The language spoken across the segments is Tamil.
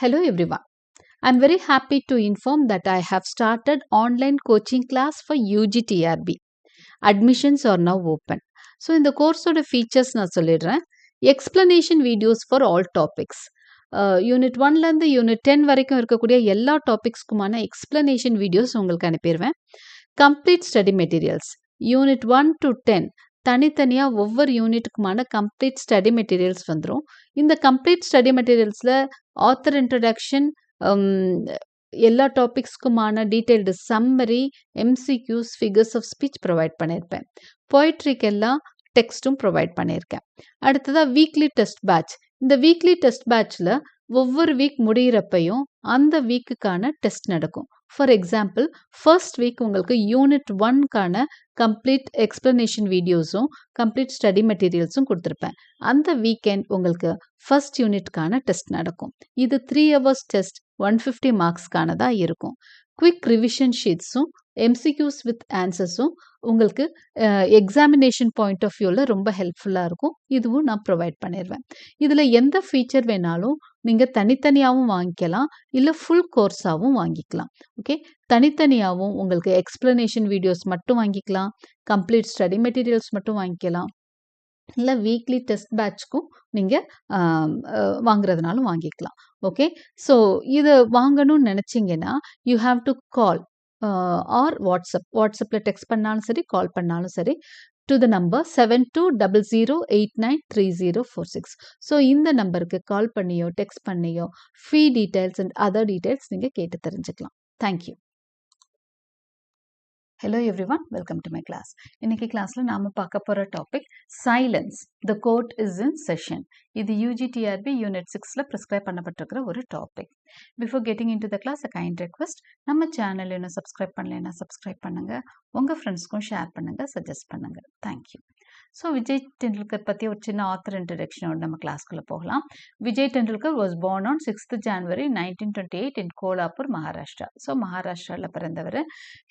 Hello everyone. I'm very happy to inform that I have started online coaching class for UGTRB. Admissions are now open. So இந்த கோர்ஸோட ஃபீச்சர்ஸ் நான் சொல்லிடுறேன். Explanation videos for all topics. Unit 1லேருந்து யூனிட் 10 வரைக்கும் இருக்கக்கூடிய எல்லா டாபிக்ஸ்க்குமான எக்ஸ்பிளனேஷன் வீடியோஸ் உங்களுக்கு அனுப்பிடுவேன். Complete study materials unit 1 to 10 தனித்தனியாக ஒவ்வொரு யூனிட்டுக்குமான கம்ப்ளீட் ஸ்டடி மெட்டீரியல்ஸ் வந்துடும். இந்த கம்ப்ளீட் ஸ்டடி மெட்டீரியல்ஸில் ஆத்தர் இன்ட்ரடக்ஷன், எல்லா டாபிக்ஸ்க்குமான detailed summary, MCQs, figures of speech provide பண்ணியிருப்பேன். போய்ட்ரிக்கு எல்லாம் டெக்ஸ்ட்டும் ப்ரொவைட் பண்ணியிருக்கேன். அடுத்ததாக வீக்லி டெஸ்ட் பேட்ச். இந்த வீக்லி டெஸ்ட் பேட்ச்சில் ஒவ்வொரு வீக் முடிகிறப்பையும் அந்த வீக்குக்கான டெஸ்ட் நடக்கும். ஃபார் எக்ஸாம்பிள், ஃபர்ஸ்ட் வீக் உங்களுக்கு யூனிட் 1க்கான கம்ப்ளீட் எக்ஸ்பிளனேஷன் வீடியோஸும் கம்ப்ளீட் ஸ்டடி மெட்டீரியல்ஸும் கொடுத்துருப்பேன். அந்த வீக்கெண்ட் உங்களுக்கு ஃபர்ஸ்ட் யூனிட்கான டெஸ்ட் நடக்கும். இது 3 hours டெஸ்ட் 150 மார்க்ஸ்க்கானதாக இருக்கும். குவிக் ரிவிஷன் ஷீட்ஸும் எம்சிக்யூஸ் வித் ஆன்சர்ஸும் உங்களுக்கு எக்ஸாமினேஷன் பாயிண்ட் ஆஃப் வியூவில் ரொம்ப ஹெல்ப்ஃபுல்லாக இருக்கும். இதுவும் நான் ப்ரொவைட் பண்ணிடுவேன். இதில் எந்த ஃபீச்சர் வேணாலும் நீங்கள் தனித்தனியாகவும் வாங்கிக்கலாம், இல்லை ஃபுல் கோர்ஸாகவும் வாங்கிக்கலாம். ஓகே, தனித்தனியாகவும் உங்களுக்கு எக்ஸ்பிளனேஷன் வீடியோஸ் மட்டும் வாங்கிக்கலாம், கம்ப்ளீட் ஸ்டடி மெட்டீரியல்ஸ் மட்டும் வாங்கிக்கலாம், இல்லை வீக்லி டெஸ்ட் பேட்ச்க்கும் நீங்கள் வாங்குறதுனாலும் வாங்கிக்கலாம். ஓகே, ஸோ இதை வாங்கணும்னு நினச்சிங்கன்னா you have to call or வாட்ஸ்அப்பில் டெக்ஸ்ட் பண்ணாலும் சரி, கால் பண்ணாலும் சரி, டு த நம்பர் 7200893046. ஸோ இந்த நம்பருக்கு கால் பண்ணியோ டெக்ஸ்ட் பண்ணியோ fee details and other details நீங்கள் கேட்டு தெரிஞ்சுக்கலாம். Thank you. Hello everyone, welcome to my class. இன்னைக்கு கிளாஸில் நாம் பார்க்க போகிற topic silence, the court is in session. இது UGTRB யூனிட் 6ல் ப்ரிஸ்கிரைப் பண்ணப்பட்டிருக்கிற ஒரு topic. Before getting into the class, a kind request, நம்ம சேனல் இன்னும் சப்ஸ்கிரைப் பண்ணலைன்னா சப்ஸ்கிரைப் பண்ணுங்கள், உங்கள் ஃப்ரெண்ட்ஸ்க்கும் ஷேர் பண்ணுங்கள், சஜஸ்ட் பண்ணுங்கள். தேங்க்யூ. ஸோ விஜய் டெண்டுல்கர் பற்றி ஒரு சின்ன ஆத்தர் இன்ட்ரடக்ஷனோட நம்ம கிளாஸ்க்குள்ளே போகலாம். Vijay Tendulkar was born on 6th January 1928 in Kolhapur, Maharashtra. So மகாராஷ்டிராவில் பிறந்தவர்.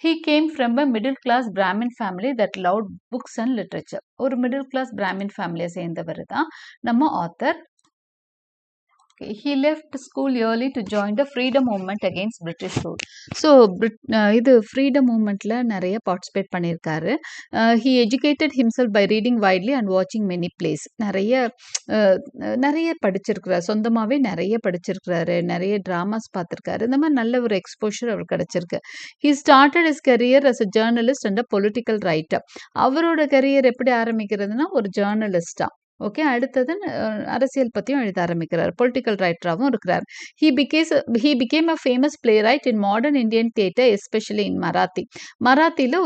He came from a middle class Brahmin family that loved books and literature. ஒரு மிடில் கிளாஸ் பிராமின் ஃபேமிலியை சேர்ந்தவர் தான் நம்ம author. He left school early to join the freedom movement against British rule. So இது ஃப்ரீடம் மூமெண்ட்டில் நிறைய பார்ட்டிசிபேட் பண்ணியிருக்காரு. He educated himself by reading widely and watching many plays. நிறைய படிச்சிருக்கிறார், சொந்தமாகவே நிறைய படிச்சிருக்கிறாரு, நிறைய ட்ராமாஸ் பார்த்துருக்காரு. இந்த மாதிரி நல்ல ஒரு எக்ஸ்போஷர் அவருக்கு கிடச்சிருக்கு. He started his career as a journalist and a political writer. அவரோட கரியர் எப்படி ஆரம்பிக்கிறதுனா ஒரு ஜேர்னலிஸ்டாக. ஓகே, அடுத்தது அரசியல் பற்றியும் எழுத ஆரம்பிக்கிறார், பொலிட்டிக்கல் ரைட்டராகவும் இருக்கிறார். He became a famous playwright in modern Indian theatre, especially in Marathi. மராத்தியில்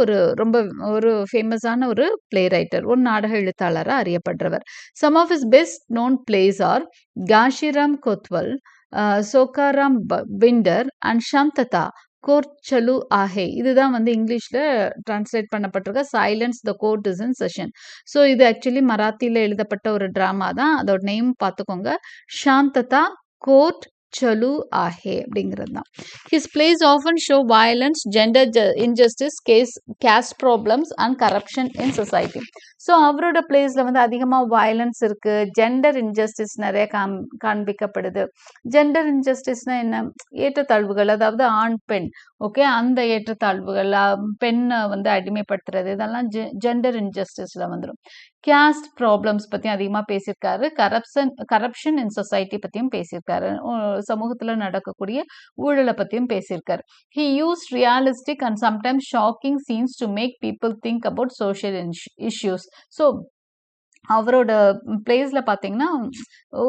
ஒரு ஃபேமஸான ஒரு பிளே ரைட்டர், ஒரு நாடக எழுத்தாளராக அறியப்படுறவர். Some of his best known plays are Gashiram Kotwal, Sokaram Binder and Shantata court Chalu Aahe. இதுதான் இங்கிலீஷில் டிரான்ஸ்லேட் பண்ணப்பட்டிருக்க silence, the court is in session. So இது ஆக்சுவலி மராத்தியில் எழுதப்பட்ட ஒரு ட்ராமா தான். அதோட நேம் பார்த்துக்கோங்க, சாந்ததா கோர்ட் சலு ஆஹே அப்படிங்கிறது தான். His plays often show violence, gender injustice, caste problems and corruption in society. So அவரோட பிளேஸில் அதிகமாக வயலன்ஸ் இருக்குது, ஜெண்டர் இன்ஜஸ்டிஸ் நிறைய காண்பிக்கப்படுது. ஜெண்டர் இன்ஜஸ்டிஸ்னால் என்ன? ஏற்றத்தாழ்வுகள், அதாவது ஆண் பெண், ஓகே, அந்த ஏற்றத்தாழ்வுகள், பெண்ணை அடிமைப்படுத்துறது, இதெல்லாம் ஜெண்டர் இன்ஜஸ்டிஸில் வந்துடும். கேஸ்ட் ப்ராப்ளம்ஸ் பற்றியும் அதிகமாக பேசியிருக்காரு. கரப்ஷன் இன் சொசைட்டி பற்றியும் பேசியிருக்காரு, சமூகத்தில் நடக்கக்கூடிய ஊழலை பற்றியும் பேசியிருக்காரு. He used realistic and sometimes shocking scenes to make people think about social issues. So அவரோட பிளேஸில் பார்த்தீங்கன்னா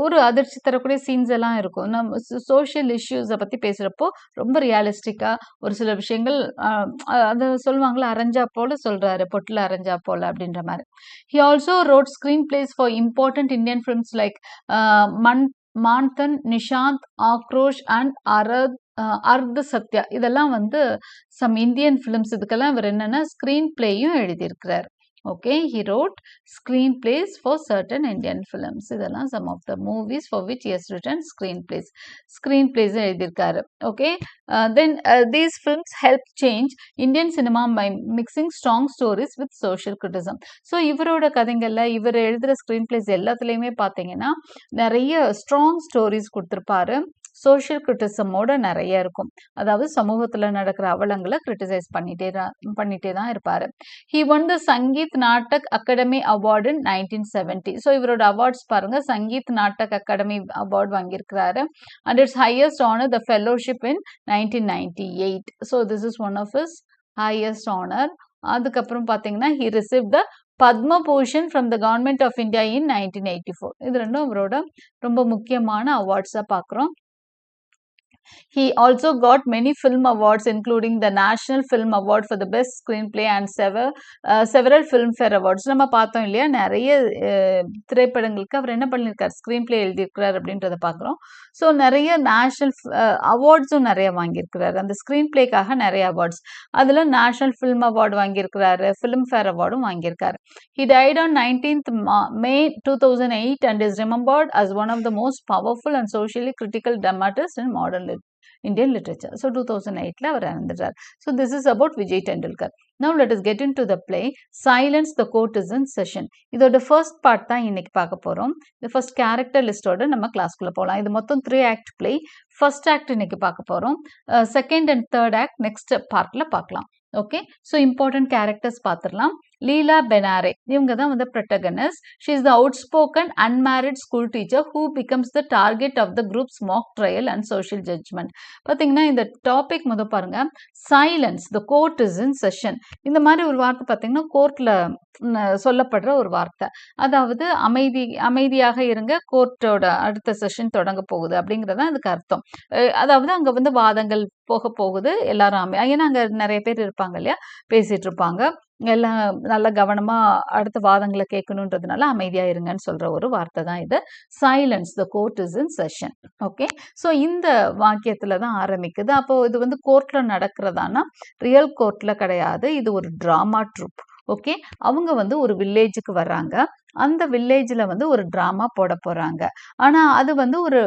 ஒரு அதிர்ச்சி தரக்கூடிய சீன்ஸ் எல்லாம் இருக்கும். நம்ம சோஷியல் இஷ்யூஸை பற்றி பேசுகிறப்போ ரொம்ப ரியாலிஸ்டிக்காக ஒரு சில விஷயங்கள், அதை சொல்லுவாங்களே அரைஞ்சா போல் சொல்கிறாரு, பொட்டில் அரைஞ்சா போல் அப்படின்ற மாதிரி. He also wrote screenplays for important Indian films like Manthan, Nishant, Aakrosh and Ardh Satya. இதெல்லாம் சம் இந்தியன் ஃபிலிம்ஸ். இதுக்கெல்லாம் இவர் என்னென்னா ஸ்க்ரீன் பிளேயும் எழுதியிருக்கிறார். Okay, he wrote screenplays for certain Indian films. இதெல்லாம் some of the movies for which he has written screenplays எழுதியிருக்காரு. Okay, then these films help change Indian cinema by mixing strong stories with social criticism. So இவரோட கதைகளில் இவர் எழுதுகிற ஸ்க்ரீன்பிளேஸ் எல்லாத்துலேயுமே பார்த்தீங்கன்னா நிறைய ஸ்ட்ராங் ஸ்டோரிஸ் கொடுத்துருப்பாரு. சோஷியல் கிரிட்டிசமோட நிறைய இருக்கும். அதாவது சமூகத்துல நடக்கிற அவலங்களை கிரிட்டிசைஸ் பண்ணிட்டே தான் இருப்பாரு. He won the Sangeet Natak Akademi award in 1970. So இவரோட அவார்ட்ஸ் பாருங்க, சங்கீத் நாட்டக் அகாடமி அவார்டு வாங்கியிருக்கிறாரு. And its highest honour the fellowship in 1998. So this is one of his highest honour. அதுக்கப்புறம் பார்த்தீங்கன்னா he received the Padma Bhushan from the government of India in 1984. இது ரெண்டும் அவரோட ரொம்ப முக்கியமான அவார்ட்ஸாக பார்க்குறோம். He also got many film awards, including the National Film Award for the Best Screenplay and several Filmfare Awards. நம்ம பார்த்தோம் இல்லையா, நிறைய திரைப்படங்களுக்கு அவர் என்ன பண்ணியிருக்கார், ஸ்க்ரீன் பிளே எழுதியிருக்கிறார் அப்படின்றத பார்க்குறோம். ஸோ நிறைய நேஷனல் அவார்ட்ஸும் நிறைய வாங்கியிருக்கிறாரு. அந்த ஸ்க்ரீன் பிளேக்காக நிறைய அவார்ட்ஸ், அதில் நேஷனல் ஃபிலிம் அவார்டு வாங்கியிருக்கிறாரு, ஃபிலிம்ஃபேர் அவார்டும் வாங்கியிருக்காரு. He died on 19th May 2008 and is remembered as one of the most powerful and socially critical dramatists in modern Indian literature. So 2008ல அவர் இறந்துட்டார். So this is about Vijay Tendulkar. Now let us get into the play Silence, the Court is in Session. இதோட ஃபர்ஸ்ட் பார்ட் தான் இன்னைக்கு பார்க்க போறோம். இந்த ஃபர்ஸ்ட் கேரக்டர் லிஸ்டோட நம்ம கிளாஸ்க்குள்ள போகலாம். இது மொத்தம் 3 ஆக்ட் பிளே. ஃபர்ஸ்ட் ஆக்ட் இன்னைக்கு பார்க்க போறோம். Second and third act next பார்ட்ல பார்க்கலாம். ஓகே, ஸோ இம்பார்ட்டன்ட் கேரக்டர்ஸ் பார்த்துடலாம். லீலா பெனாரே, இவங்க தான் வந்து protagonist. She is the outspoken unmarried school teacher who becomes the target of the group's mock trial and social judgment. பார்த்தீங்கன்னா இந்த டாபிக் முதல் பாருங்க, silence, the court is in session. இந்த மாதிரி ஒரு வார்த்தை பார்த்தீங்கன்னா கோர்ட்ல சொல்லப்படுற ஒரு வார்த்தை. அதாவது அமைதியாக இருங்க, கோர்ட்டோட அடுத்த செஷன் தொடங்க போகுது அப்படிங்கிறதான் அதுக்கு அர்த்தம். அதாவது அங்க வந்து வாதங்கள் போக போகுது, எல்லாரும் ஏன்னா அங்க நிறைய பேர் இருப்பாங்க இல்லையா, பேசிட்டு இருப்பாங்க, எல்லாம் நல்ல கவனமா அடுத்த வாதங்களை கேட்கணுன்றதுனால அமைதியா இருங்கன்னு சொல்ற ஒரு வார்த்தை தான் இது. Silence, the court is in session. Okay, so இந்த வாக்கியத்துல தான் ஆரம்பிக்குது. அப்போ இது வந்து கோர்ட்ல நடக்கிறதானா ரியல் கோர்ட்ல கிடையாது, இது ஒரு டிராமா ட்ரூப். ஓகே, அவங்க வந்து ஒரு வில்லேஜுக்கு வர்றாங்க. அந்த வில்லேஜில் வந்து ஒரு ட்ராமா போட போகிறாங்க. ஆனால் அது வந்து ஒரு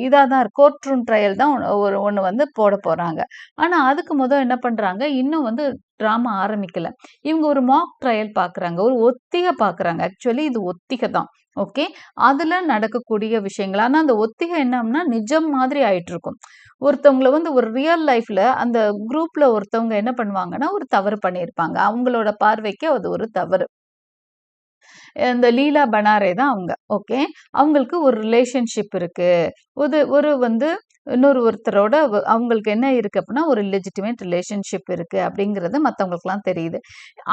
இதாக தான் கோர்ட் ரூம் ட்ரையல் தான் ஒன்று வந்து போட போகிறாங்க. ஆனால் அதுக்கு முதல் என்ன பண்ணுறாங்க, இன்னும் வந்து ட்ராமா ஆரம்பிக்கல, இவங்க ஒரு மாக் ட்ரையல் பார்க்குறாங்க, ஒரு ஒத்திகை பார்க்குறாங்க. ஆக்சுவலி இது ஒத்திகை தான். ஓகே, அதில் நடக்கக்கூடிய விஷயங்கள். ஆனால் அந்த ஒத்திகை என்னன்னா நிஜம் மாதிரி ஆயிட்டு இருக்கும். ஒருத்தவங்களை வந்து ஒரு ரியல் லைஃப்ல அந்த குரூப்ல ஒருத்தவங்க என்ன பண்ணுவாங்கன்னா ஒரு தவறு பண்ணியிருப்பாங்க, அவங்களோட பார்வைக்கு அது ஒரு தவறு. இந்த லீலா பெனாரே தான் அவங்க. ஓகே, அவங்களுக்கு ஒரு ரிலேஷன்ஷிப் இருக்கு, ஒரு வந்து ஒருத்தரோட அவங்களுக்கு என்ன இருக்கு அப்படின்னா ஒரு லெஜிட்டிமேட் ரிலேஷன்ஷிப் இருக்கு அப்படிங்கிறது மற்றவங்களுக்குலாம் தெரியுது.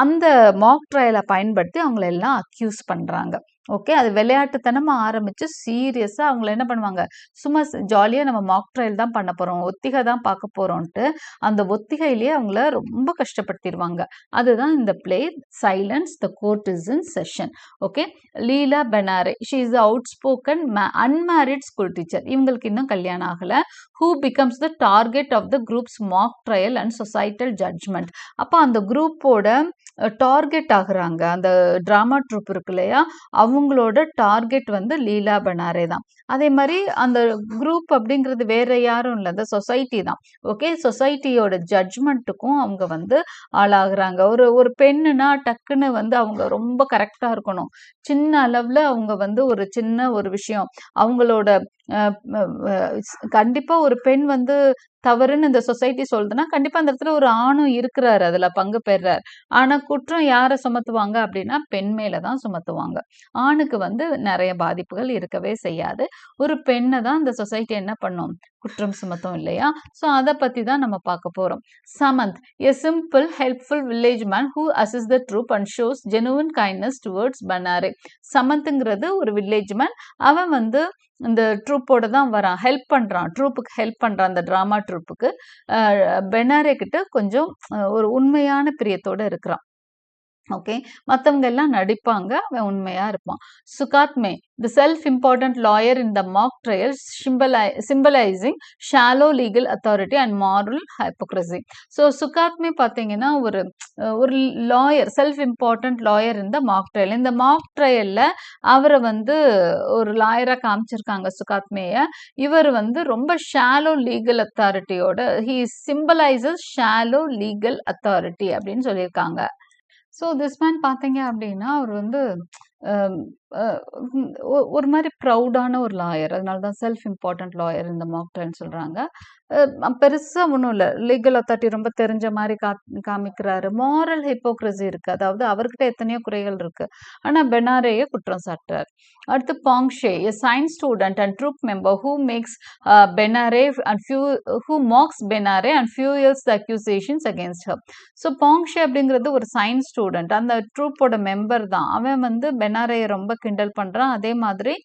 அந்த மாக் ட்ரையலை பயன்படுத்தி அவங்கள எல்லாம் அக்யூஸ் பண்றாங்க. ஓகே, அது விளையாட்டுத்தனமா ஆரம்பிச்சு சீரியஸா அவங்கள என்ன பண்ணுவாங்க, சும்மா ஜாலியா நம்ம மாக் ட்ரையல் தான் பண்ண போறோம், ஒத்திகை தான் பார்க்க போறோம்ட்டு அந்த ஒத்திகையிலேயே அவங்கள ரொம்ப கஷ்டப்படுத்திடுவாங்க. அதுதான் இந்த play silence, the court is in session. Okay, Leela Benare, she is outspoken unmarried school teacher. இவங்களுக்கு இன்னும் கல்யாணம் ஆகல. Who becomes the target of the group's mock trial and societal judgment. அப்போ அந்த குரூப்போட டார்கெட் ஆகுறாங்க. அந்த டிராமா ட்ரூப் இருக்கு இல்லையா, அவங்களோட டார்கெட் வந்து லீலா பெனாரே தான். அதே மாதிரி அந்த குரூப் அப்படிங்கிறது வேற யாரும் இல்லை, அந்த சொசைட்டி தான். ஓகே, சொசைட்டியோட ஜட்ஜ்மெண்ட்டுக்கும் அவங்க வந்து ஆளாகிறாங்க. ஒரு பெண்ணுனா டக்குன்னு வந்து அவங்க ரொம்ப கரெக்டா இருக்கணும். சின்ன அளவுல அவங்க வந்து ஒரு சின்ன ஒரு விஷயம் அவங்களோட கண்டிப்பா ஒரு பெண் வந்து தவறுன்னு இந்த சொசைட்டி சொல்லுதுன்னா கண்டிப்பா அந்த இடத்துல ஒரு ஆணும் இருக்கிறாரு, அதுல பங்கு பெறார். ஆனா குற்றம் யாரை சுமத்துவாங்க அப்படின்னா பெண் மேலதான் சுமத்துவாங்க. ஆணுக்கு வந்து நிறைய பாதிப்புகள் இருக்கவே செய்யாது. ஒரு பெண்ணை தான் இந்த சொசைட்டி என்ன பண்ணும், குற்றம் சுமத்தும் இல்லையா. ஸோ அதை பத்தி தான் நம்ம பார்க்க போறோம். Samanth, a simple helpful village man who assists the troop and shows genuine kindness towards பெனாரே. சமந்த்ங்கிறது ஒரு வில்லேஜ் மேன். அவன் வந்து இந்த ட்ரூப்போட தான் வரான், ஹெல்ப் பண்றான், ட்ரூப்புக்கு ஹெல்ப் பண்றான், அந்த டிராமா ட்ரூப்புக்கு. பெனாரே கிட்ட கொஞ்சம் ஒரு உண்மையான பிரியத்தோட இருக்கிறான். ஓகே, மற்றவங்க எல்லாம் நடிப்பாங்க, அவன் உண்மையா இருப்பான். Sukhatme, the self important lawyer in the mock trial, symbolizing shallow legal authority and moral hypocrisy. So Sukhatme பார்த்தீங்கன்னா ஒரு lawyer, self important lawyer in the mock trial. இந்த மாக் ட்ரையல்ல அவரை வந்து ஒரு லாயரா காமிச்சிருக்காங்க சுகாத்மேய. இவர் வந்து ரொம்ப ஷாலோ லீகல் அத்தாரிட்டியோட, he symbolizes shallow legal authority அப்படின்னு சொல்லியிருக்காங்க. ஸோ திஸ் மேன் பார்த்தீங்க அப்படின்னா அவர் வந்து ஒரு மாதிரி ப்ரௌடான ஒரு லாயர், அதனால தான் செல்ஃப் இம்பார்ட்டன்ட் லாயர் இந்த மாக் ட்ரையல்னு சொல்கிறாங்க. பெருசா ஒண்ணும் இல்ல. லீகல் அத்தாரிட்டி ரொம்ப தெரிஞ்ச மாரி காமிக்கிறாரு. மாரல் ஹிப்போக்ரஸி இருக்கு. அதாவது அவர்கிட்ட எத்தனையோ குறைகள் இருக்கு. ஆனா பெனாரேய குற்றம் சாட்டுறார். அடுத்து Ponkshe, a science student and troupe member who makes Benare and who mocks Benare and fuels the accusations against her. So Ponkshe அப்படிங்கிறது ஒரு சயின்ஸ் ஸ்டூடெண்ட். அந்த ட்ரூப்போட மெம்பர் தான். அவன் வந்து பெனாரேய ரொம்ப கிண்டல் பண்றான். அதே மாதிரி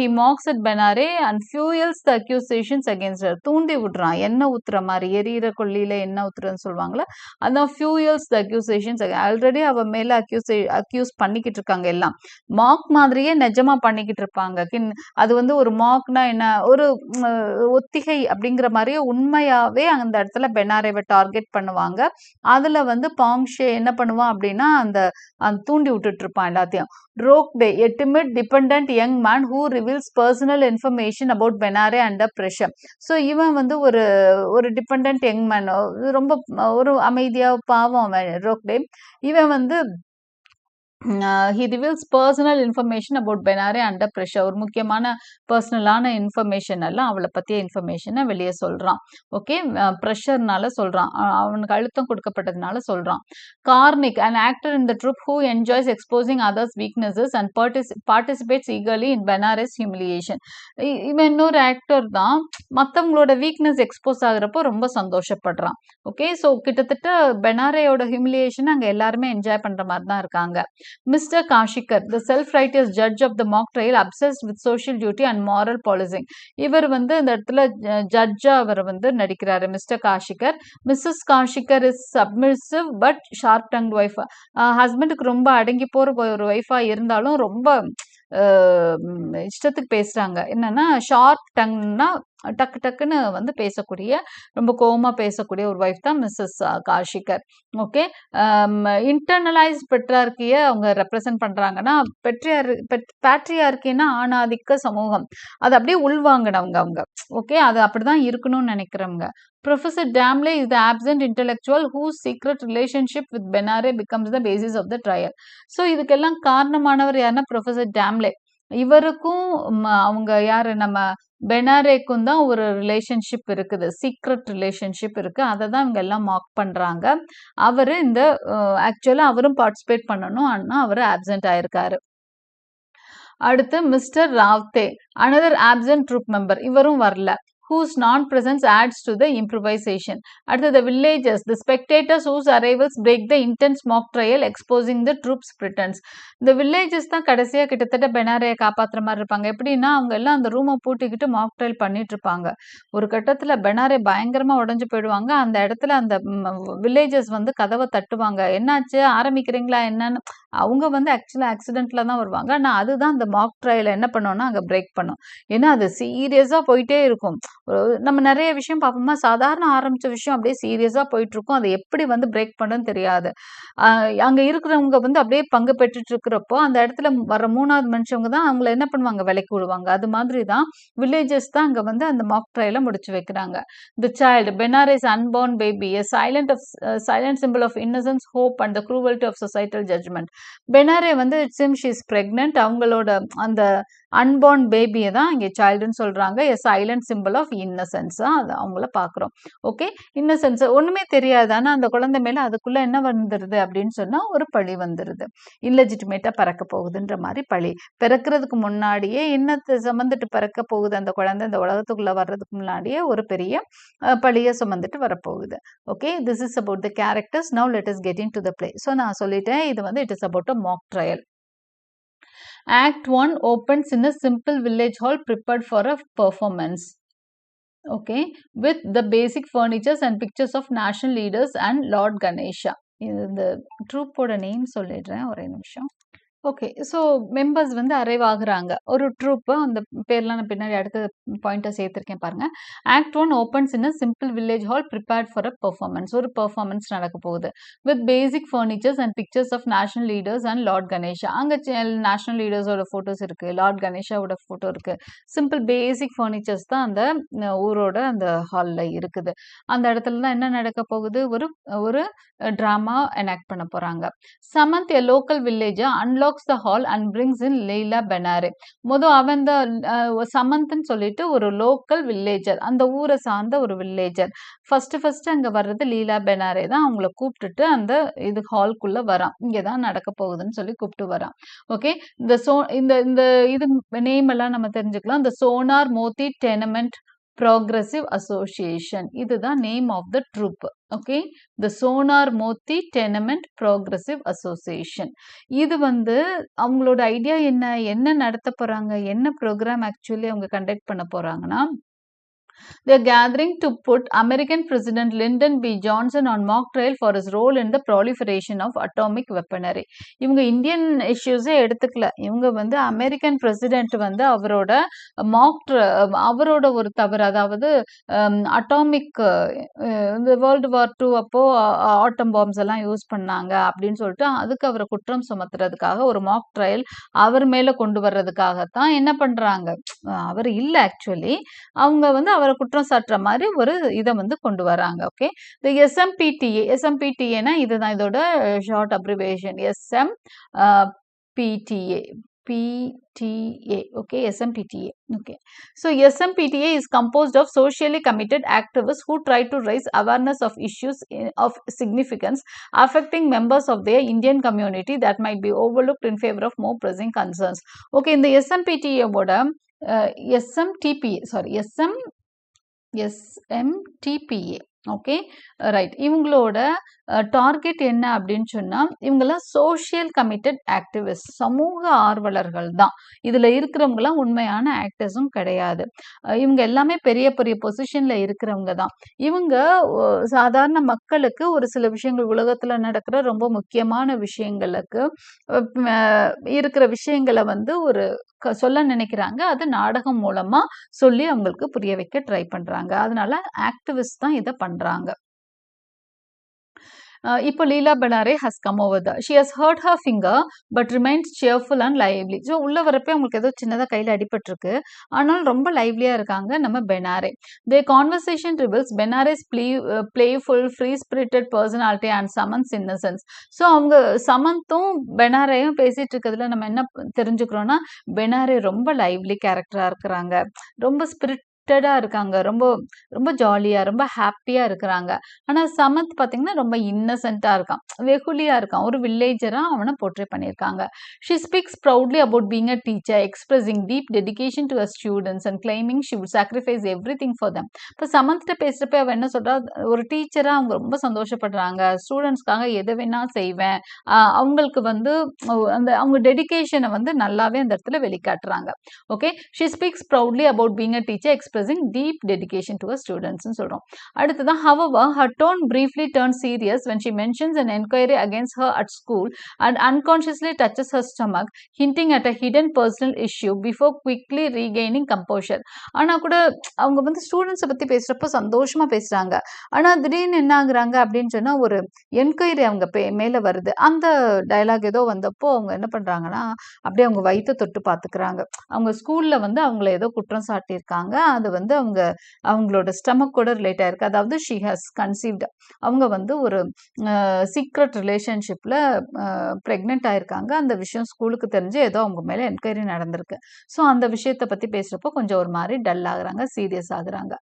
he mocks at Benare and fuels the accusations against her. தூண்டி விடுறான். எண்ணெய் ஊத்துற மாதிரி, எரியிற கொள்ளியில எண்ணெய் ஊத்துறதுன்னு சொல்லுவாங்கல்ல, அதான் ஃபியூயல்ஸ் த அக்யூசேஷன்ஸ். ஆல்ரெடி அவ மேல அக்யூஸ் பண்ணிக்கிட்டு இருக்காங்க எல்லாம். மாக் மாதிரியே நிஜமா பண்ணிக்கிட்டு இருப்பாங்க. அது வந்து ஒரு மாக்னா என்ன, ஒரு ஒத்திகை அப்படிங்கிற மாதிரியே உண்மையாவே அந்த இடத்துல பெனாரேவை டார்கெட் பண்ணுவாங்க. அதுல வந்து பாங்ஷே என்ன பண்ணுவான் அப்படின்னா, அந்த தூண்டி விட்டுட்டு இருப்பான் எல்லாத்தையும். ரோக்டே, a timid dependent young man who reveals personal information about பெனாரே under pressure. So இவன் வந்து ஒரு டிபெண்டன்ட் யங் மேன், ரொம்ப ஒரு அமைதியா பாவம் அவன் ரோக்டே. இவன் வந்து he reveals personal information about Benare under pressure. ஒரு முக்கியமான பர்சனலான இன்ஃபர்மேஷன் எல்லாம் அவளை பற்றிய இன்ஃபர்மேஷனை வெளியே சொல்கிறான். ஓகே, ப்ரெஷர்னால சொல்கிறான், அவனுக்கு அழுத்தம் கொடுக்கப்பட்டதுனால சொல்கிறான். Carnegie, an actor in the troupe who enjoys exposing others weaknesses and participates eagerly in பெனாரேஸ் humiliation. இவன் இன்னொரு ஆக்டர் தான். மற்றவங்களோட வீக்னஸ் எக்ஸ்போஸ் ஆகுறப்போ ரொம்ப சந்தோஷப்படுறான். ஓகே, ஸோ கிட்டத்தட்ட பெனாரேயோட ஹியூமிலியேஷன் அங்கே எல்லாருமே என்ஜாய் பண்ணுற மாதிரி தான் இருக்காங்க. Mr. Kashikar, the self-righteous judge of the mock trial, obsessed with social duty and moral policing. இவர் வந்து இந்த இடத்துல ஜட்ஜா அவர் வந்து நடிக்கிறாரு, mister Kashikar. Missus Kashikar is submissive but sharp tongued wife. ஹஸ்பண்டுக்கு ரொம்ப அடங்கி போற ஒரு ஒய்ஃபா இருந்தாலும் ரொம்ப இஷ்டத்துக்கு பேசுறாங்க. என்னன்னா ஷார்ப் டங்னா டக்கு டக்குன்னு வந்து பேசக்கூடிய, ரொம்ப கோவமா பேசக்கூடிய ஒரு ஒய்ஃப் தான் மிஸ்ஸஸ் காஷிகர். ஓகே, இன்டர்னலைஸ் பெட்ரியார்கிய அவங்க ரெப்ரசன்ட் பண்றாங்கன்னா, பேட்ரியார்கின்னா ஆணாதிக்க சமூகம், அது அப்படியே உள்வாங்கினவங்க அவங்க. ஓகே, அது அப்படிதான் இருக்கணும்னு நினைக்கிறவங்க. Professor Damle is the absent intellectual whose secret relationship with பெனாரே becomes the basis of the trial. So இதுக்கெல்லாம் காரணமானவர் யாருன்னா ப்ரொஃபஸர் டேம்லே. இவருக்கும் அவங்க யாரு, நம்ம பெனாரேக்கும் தான் ஒரு ரிலேஷன்ஷிப் இருக்குது, சீக்ரெட் ரிலேஷன்ஷிப் இருக்கு. அதை தான் இவங்க எல்லாம் மார்க் பண்றாங்க. அவரு இந்த ஆக்சுவலா அவரும் பார்ட்டிசிபேட் பண்ணணும், ஆனா அவரு ஆப்சென்ட் ஆயிருக்காரு. அடுத்து mister Rawte, another absent troupe member. இவரும் வரல. whose non-presence adds to the improvisation. அடுத்து the villagers, the spectators whose arrivals break the intense mock trial, exposing the troops' pretense. இந்த villagers தான் கடைசியா கிட்டத்தட்ட பெனாரேயை காப்பாற்றுற மாதிரி இருப்பாங்க. எப்படின்னா, அவங்க எல்லாம் அந்த ரூமை பூட்டிக்கிட்டு மாக் ட்ரையல் பண்ணிட்டு இருப்பாங்க. ஒரு கட்டத்துல பெனாரே பயங்கரமா உடஞ்சு போயிடுவாங்க. அந்த இடத்துல அந்த வில்லேஜர்ஸ் வந்து கதவை தட்டுவாங்க. என்னாச்சு, ஆரம்பிக்கிறீங்களா என்னன்னு. அவங்க வந்து ஆக்சுவலா ஆக்சிடென்ட்ல தான் வருவாங்க. ஆனா அதுதான் அந்த மாக் ட்ரையல் என்ன பண்ணோம்னா அங்க பிரேக் பண்ணும். ஏன்னா அது சீரியஸா போயிட்டே இருக்கும். நம்ம நிறைய விஷயம் பார்ப்போமா, சாதாரண ஆரம்பிச்ச விஷயம் அப்படியே சீரியஸா போயிட்டு இருக்கும். அதை எப்படி வந்து பிரேக் பண்ணுன்னு தெரியாது. அங்க இருக்கிறவங்க வந்து அப்படியே பங்கு பெற்றுட்டு இருக்கிறப்போ அந்த இடத்துல வர மூணாவது மனுஷவங்க தான் அவங்கள என்ன பண்ணுவாங்க, விலைக்கு விடுவாங்க. அது மாதிரி தான் வில்லேஜஸ் தான் அங்க வந்து அந்த மாக் ட்ரையலை முடிச்சு வைக்கிறாங்க. The child, Benare's unborn baby, a silent symbol of innocence, hope and the cruelty of societal judgment. பெனாரே வந்து it seems she is pregnant. அவங்களோட அந்த அன்பார்ன் பேபியை தான் இங்கே சைல்டுன்னு சொல்றாங்க. a silent symbol of innocence. அது அவங்கள பார்க்குறோம். ஓகே, இன்னசென்ஸ் ஒண்ணுமே தெரியாது, ஆனா அந்த குழந்தை மேல அதுக்குள்ள என்ன வந்துருது அப்படின்னு சொன்னா ஒரு பழி வந்துருது. இல்லெஜிட்டிமேட்டா பிறக்க போகுதுன்ற மாதிரி பழி. பிறக்கிறதுக்கு முன்னாடியே இன்னத்தை சுமந்துட்டு பிறக்க போகுது அந்த குழந்தை, இந்த உலகத்துக்குள்ள வர்றதுக்கு முன்னாடியே ஒரு பெரிய பழியை சுமந்துட்டு வரப்போகுது. Okay, this is about the characters. Now let us get into the play. So நான் சொல்லிட்டேன், இது வந்து it is about a mock trial. Act 1 opens in a simple village hall prepared for a performance. Okay, with the basic furnitures and pictures of national leaders and Lord Ganesha. இந்த ட்ரூப்போட நேம் சொல்லிடுறேன், ஒரே நிமிஷம். ஓகே, ஸோ மெம்பர்ஸ் வந்து அரைவ் ஆகுறாங்க. ஒரு ட்ரூப்பு, அந்த பேர்லாம் நான் பின்னாடி அடுத்த பாயிண்ட்டை சேர்த்துருக்கேன் பாருங்க. Act 1 opens in a simple village hall prepared for a performance. ஒரு பெர்ஃபார்மன்ஸ் நடக்க போகுது. With basic furnitures and pictures of national leaders and lord Ganesha. அங்கே நேஷனல் லீடர்ஸோட ஃபோட்டோஸ் இருக்குது, லார்ட் கணேஷாவோட ஃபோட்டோ இருக்குது. சிம்பிள் பேசிக் ஃபர்னிச்சர்ஸ் தான் அந்த ஊரோட அந்த ஹாலில் இருக்குது. அந்த இடத்துல தான் என்ன நடக்க போகுது, ஒரு ட்ராமா எனாக்ட் பண்ண போகிறாங்க. சமந்த், எ local villager, unlock unlocks the hall and brings in Leila Benare. அவன் இந்த சமந்த்னு சொல்லிட்டு ஒரு லோக்கல் வில்லேஜர், அந்த ஊரை சார்ந்த ஒரு வில்லேஜர். ஃபர்ஸ்ட் அங்க வர்றது லீலா பெனாரே தான். அவங்கள கூப்பிட்டுட்டு அந்த இது ஹால்குள்ள வரான். இங்கதான் நடக்க போகுதுன்னு சொல்லி கூப்பிட்டு வரான். ஓகே, இந்த இது நேம் எல்லாம் நம்ம தெரிஞ்சுக்கலாம். இந்த Sonar Moti tenement progressive association, இதுதான் name of the troupe. Okay, the Sonar Moti tenement progressive association. இது அவங்களோட ஐடியா என்ன நடத்த போறாங்க, என்ன ப்ரோக்ராம் ஆக்சுவலி அவங்க கண்டக்ட் பண்ண போறாங்கன்னா, they are gathering to put American President Lyndon B. Johnson on mock trial for his role in the proliferation of atomic weaponry. இவங்க இந்தியன் இஷ்யூஸே எடுத்துக்கல. இவங்க அமெரிக்கன் பிரசிடென்ட் அவரோட ஒரு தவறு, அதாவது அட்டாமிக் இந்த வேர்ல்டு வார் 2 அப்போ ஆட்டம் பாம்ஸ் எல்லாம் யூஸ் பண்ணாங்க அப்படின்னு சொல்லிட்டு அதுக்கு அவரை குற்றம் சுமத்துறதுக்காக ஒரு மாக் ட்ரையல் அவர் மேல கொண்டு வர்றதுக்காகத்தான் என்ன பண்றாங்க, அவர் இல்ல ஆக்சுவலி, அவங்க அவரை குற்றம் சாட்டுற மாதிரி ஒரு இதை கொண்டு வராங்க. ஓகே, இந்த எஸ்எம்பிடிஏனா இதுதான் இதோட short abbreviation, PTA. Okay, SMPTA. Okay, so SMPTA is composed of socially committed activists who try to raise awareness of issues of significance affecting members of their Indian community that might be overlooked in favor of more pressing concerns. Okay, இந்த SMPTA ஓட SMTPA. Okay, right. இவங்களோட டார்கெட் என்ன அப்படின்னு சொன்னா, இவங்கெல்லாம் சோஷியல் கமிட்டட் ஆக்டிவிஸ்ட், சமூக ஆர்வலர்கள் தான். இதுல இருக்கிறவங்கலாம் உண்மையான ஆக்டர்ஸும் கிடையாது. இவங்க எல்லாமே பெரிய பெரிய பொசிஷன்ல இருக்கிறவங்க தான். இவங்க சாதாரண மக்களுக்கு ஒரு சில விஷயங்கள், உலகத்துல நடக்கிற ரொம்ப முக்கியமான விஷயங்களுக்கு இருக்கிற விஷயங்களை ஒரு சொல்ல நினைக்கிறாங்க. அது நாடகம் மூலமா சொல்லி அவங்களுக்கு புரிய வைக்க ட்ரை பண்றாங்க. அதனால ஆக்டிவிஸ்ட் தான் இதை பண்றாங்க. இப்போ லீலா பெனாரே has come over there. She has hurt her finger but remains cheerful and lively. So உள்ள வரப்பே அவங்களுக்கு ஏதோ சின்னதாக கையில் அடிபட்டிருக்கு, ஆனாலும் ரொம்ப லைவ்லியாக இருக்காங்க நம்ம பெனாரே. Their conversation reveals Benare's playful, free-spirited personality and Samant's innocence. So அவங்க சமந்தும் பெனாரேயும் பேசிட்டு இருக்கிறதுல நம்ம என்ன தெரிஞ்சுக்கிறோம்னா, பெனாரே ரொம்ப லைவ்லி கேரக்டராக இருக்கிறாங்க, ரொம்ப இருக்காங்க, ரொம்ப ரொம்ப ஜாலியா, ரொம்ப ஹாப்பியா இருக்கிறாங்க. ஆனா சமந்த் பாத்தீங்கன்னா ரொம்ப இன்னசென்ட்டா இருக்கான், வெகுலியா இருக்கான், ஒரு வில்லேஜரா அவனை போர்ட்ரே பண்ணியிருக்காங்க. She speaks proudly about being a teacher, expressing deep dedication to her students and claiming she would sacrifice everything for them. இப்போ சமந்த்கிட்ட பேசுறப்ப அவ என்ன சொல்றா, ஒரு டீச்சரா அவங்க ரொம்ப சந்தோஷப்படுறாங்க, ஸ்டூடெண்ட்ஸ்க்காக எதை வேணா செய்வேன், அவங்களுக்கு அந்த அவங்க டெடிகேஷனை நல்லாவே அந்த இடத்துல வெளிக்காட்டுறாங்க. Okay, she speaks proudly about being a teacher, expressing deep dedication to her students னு சொல்றோம். அடுத்ததான், however, her tone briefly turns serious when she mentions an inquiry against her at school and unconsciously touches her stomach, hinting at a hidden personal issue before quickly regaining composure. ஆனா கூட அவங்க ஸ்டூடெண்ட்ஸை பத்தி பேசுறப்போ சந்தோஷமா பேசுறாங்க. ஆனா திடீர்னு என்ன ஆகுறாங்க அப்படின்னு சொன்னா, ஒரு என்கொயரி அவங்க மேல வருது. அந்த டயலாக் ஏதோ வந்தப்போ அவங்க என்ன பண்றாங்கன்னா, அப்படியே அவங்க வயிற்றை தொட்டு பார்த்துக்கிறாங்க. அவங்க ஸ்கூல்ல அவங்கள ஏதோ குற்றம் சாட்டியிருக்காங்க, அது அவங்களோட ஸ்டமக்கோட ரிலேட் ஆயிருக்கு. அதாவது she has conceived, அவங்க ஒரு சீக்ரெட் ரிலேஷன்ஷிப்ல பிரெக்னென்ட் ஆயிருக்காங்க. அந்த விஷயம் ஸ்கூலுக்கு தெரிஞ்சு ஏதோ அவங்க மேல என்கொயரி நடந்திருக்கு. ஸோ அந்த விஷயத்தை பத்தி பேசுறப்போ கொஞ்சம் ஒரு மாதிரி டல் ஆகுறாங்க, சீரியஸ் ஆகுறாங்க.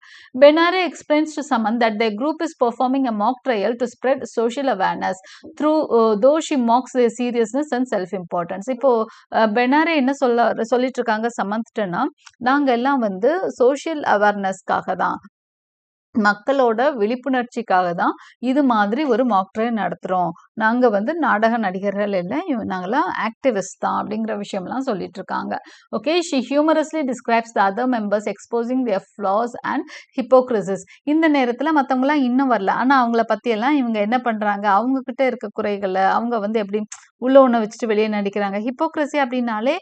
பெனாரே explains to Samant that their group is performing a mock trial to spread social awareness through though she mocks their seriousness and self importance. இப்போ பெனாரே என்ன சொல்லிட்டு இருக்காங்க சமந்த்னா, நாங்க எல்லாம் சோஷியல் அவேர்னஸ்க்காக தான், மக்களோட விழிப்புணர்ச்சிக்காக தான் இது மாதிரி ஒரு மாக் ட்ரையல் நடத்துறோம். நாங்க நாடக நடிகர்கள் இல்லை, நாங்களாம் ஆக்டிவிஸ்ட் தான் அப்படிங்கிற விஷயம்லாம் சொல்லிட்டு இருக்காங்க. Okay, she humorously describes the other members exposing their flaws and hypocrisies. இந்த நேரத்தில் மற்றவங்களாம் இன்னும் வரல, ஆனால் அவங்கள பற்றியெல்லாம் இவங்க என்ன பண்ணுறாங்க, அவங்க கிட்ட இருக்க குறைகளை அவங்க எப்படி உள்ள ஒன்றை வச்சுட்டு வெளியே நடிக்கிறாங்க. ஹிப்போக்ரஸி அப்படின்னாலே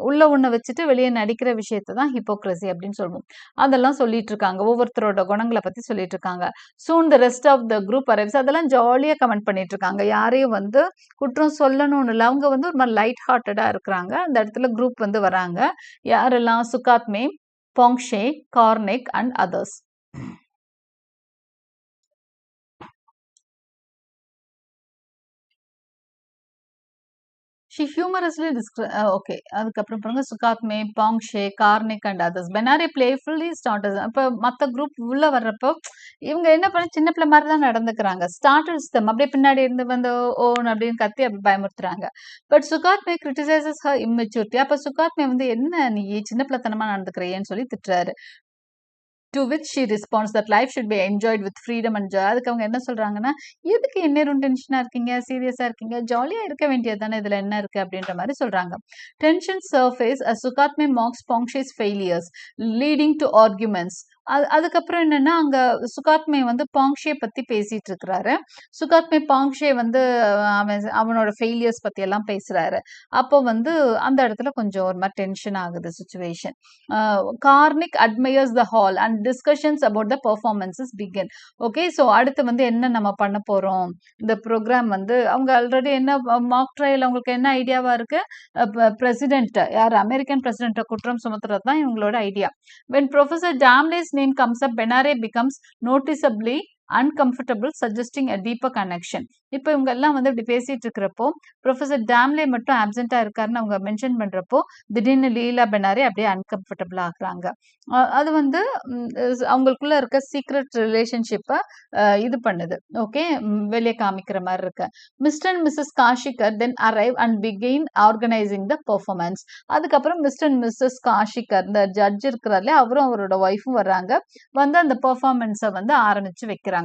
உள்ள ஒன்றை வச்சுட்டு வெளியே நடிக்கிற விஷயத்தை தான் ஹிப்போக்ரஸி அப்படின்னு சொல்லுவோம். அதெல்லாம் சொல்லிட்டு இருக்காங்க, ஒவ்வொருத்தரோட குணங்களை பற்றி சொல்லிட்டு இருக்காங்க. soon the rest of the group arrives. அதெல்லாம் ஜாலியாக கமெண்ட் பண்ணிட்டு இருக்காங்க, யாரையும் குற்றம் சொல்லணும்னு இல்லை, அவங்க ஒரு மாதிரி லைட் ஹார்ட்டடா இருக்கிறாங்க. அந்த இடத்துல குரூப் வராங்க. யாரெல்லாம், Sukhatme, Ponkshe, Karnik and others. She humorously okay. அதுக்கப்புறம் பாருங்க Sukhatme, Ponkshe, Karnik and others. Benare playfully starters. அப்ப மத்த குரூப் உள்ள வர்றப்போ இவங்க என்ன பண்ண சின்ன பிள்ளை மாதிரி தான் நடந்துக்கிறாங்க. ஸ்டார்டர்ஸ் தம் அப்படியே பின்னாடி இருந்து வந்து ஓன் அப்படின்னு கத்தி அப்படி பயமுறுத்துறாங்க. But Sukhatme criticizes her immaturity. அப்ப சுகாத்மே வந்து என்ன நீ சின்ன பிள்ளைத்தனமா நடந்துக்கிறியேன்னு சொல்லி திட்டுறாரு. To which she responds that life should be enjoyed with freedom and joy. அதுக்கு அவங்க என்ன சொல்றாங்கன்னா, எதுக்கு எந்நேரம் டென்ஷனா இருக்கீங்க, சீரியஸா இருக்கீங்க, ஜாலியா இருக்க வேண்டியது தானே, இதுல என்ன இருக்கு அப்படின்ற மாதிரி சொல்றாங்க. Tension surface as Sukatme mocks Pongshe's failures, leading to arguments. அதுக்கப்புறம் என்னன்னா, அங்க சுகாத்மே வந்து பாங்ஷே பத்தி பேசிட்டு இருக்கிறாரு. சுகாத்மே பாங்ஷே வந்து அவனோட ஃபெயிலியர்ஸ் பத்தி எல்லாம் பேசுறாரு. அப்போ வந்து அந்த இடத்துல கொஞ்சம் ஒரு மாதிரி டென்ஷன் ஆகுது situation. Karnik admires the hall and discussions about the performances begin. Okay, so அடுத்து வந்து என்ன நம்ம பண்ண போறோம், இந்த ப்ரோக்ராம் வந்து அவங்க ஆல்ரெடி என்ன மாக் ட்ரையல் அவங்களுக்கு என்ன ஐடியாவா இருக்கு, பிரசிடென்ட் யார் அமெரிக்கன் பிரசிடென்ட்டை குற்றம் சுமத்துறது தான் இவங்களோட idea. When Professor Damle's name comes up, Benare becomes noticeably uncomfortable, suggesting a deeper connection. இப்போ இவங்க எல்லாம் வந்து இப்படி பேசிட்டு இருக்கிறப்போ ப்ரொஃபசர் டேம்லே மட்டும் ஆப்சென்டா இருக்காருன்னு அவங்க மென்ஷன் பண்றப்போ திடீர்னு லீலா பெனாரே அப்படியே அன்கம்ஃபர்டபுள் ஆகுறாங்க. அது வந்து அவங்களுக்குள்ள இருக்க சீக்ரெட் ரிலேஷன்ஷிப்பை இது பண்ணுது. ஓகே, வெளியே காமிக்கிற மாதிரி இருக்கு. Mister and missus Kashikar then arrive and begin organising the performance. அதுக்கப்புறம் மிஸ்டர் அண்ட் மிஸ்ஸஸ் காஷிகர் இந்த ஜட்ஜ் இருக்கிறார்ல, அவரும் அவரோட ஒய்ஃபும் வர்றாங்க. வந்து அந்த பெர்ஃபார்மன்ஸை வந்து ஆரம்பிச்சு வைக்கிறாங்க.